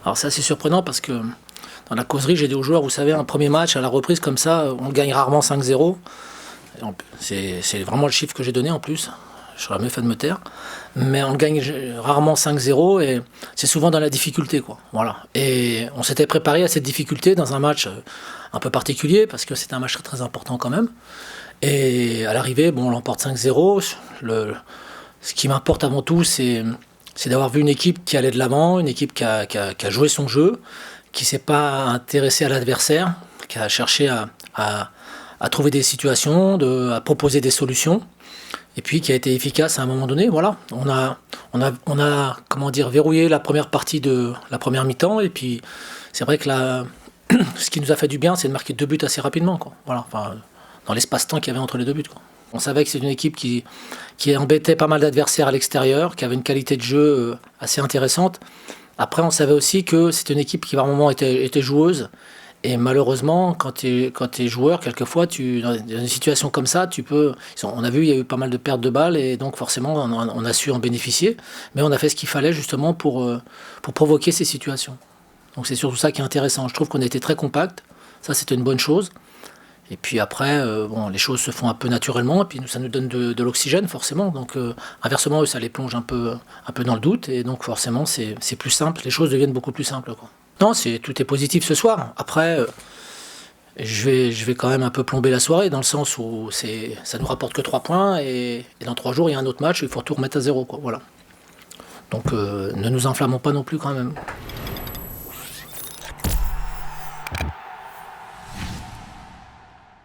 Alors c'est assez surprenant parce que dans la causerie, j'ai dit aux joueurs, vous savez, un premier match à la reprise comme ça, on gagne rarement 5-0. C'est vraiment le chiffre que j'ai donné en plus. Je serais mieux fait de me taire. Mais on gagne rarement 5-0 et c'est souvent dans la difficulté, quoi. Voilà. Et on s'était préparé à cette difficulté dans un match un peu particulier parce que c'était un match très, très important quand même. Et à l'arrivée, bon, on l'emporte 5-0. Ce qui m'importe avant tout, c'est d'avoir vu une équipe qui allait de l'avant, une équipe qui a joué son jeu, qui ne s'est pas intéressée à l'adversaire, qui a cherché à trouver des situations, à proposer des solutions, et puis qui a été efficace à un moment donné. Voilà, on a comment dire, verrouillé la première partie de la première mi-temps, et puis c'est vrai que ce qui nous a fait du bien, c'est de marquer 2 buts assez rapidement, quoi. Voilà, enfin, dans l'espace-temps qu'il y avait entre les 2 buts, quoi. On savait que c'est une équipe qui embêtait pas mal d'adversaires à l'extérieur, qui avait une qualité de jeu assez intéressante. Après, on savait aussi que c'était une équipe qui, par moments, était joueuse. Et malheureusement, quand tu es joueur, quelquefois, dans une situation comme ça, on a vu, il y a eu pas mal de pertes de balles, et donc forcément, on a su en bénéficier. Mais on a fait ce qu'il fallait justement pour provoquer ces situations. Donc c'est surtout ça qui est intéressant. Je trouve qu'on a été très compact. Ça, c'était une bonne chose. Et puis après, bon, les choses se font un peu naturellement, et puis ça nous donne de l'oxygène forcément. Donc inversement, eux, ça les plonge un peu dans le doute, et donc forcément, c'est plus simple. Les choses deviennent beaucoup plus simples, quoi. Non, tout est positif ce soir. Après, je vais quand même un peu plomber la soirée, dans le sens où ça nous rapporte que 3 points, et dans 3 jours, il y a un autre match, il faut tout remettre à zéro, quoi. Voilà. Donc ne nous enflammons pas non plus quand même.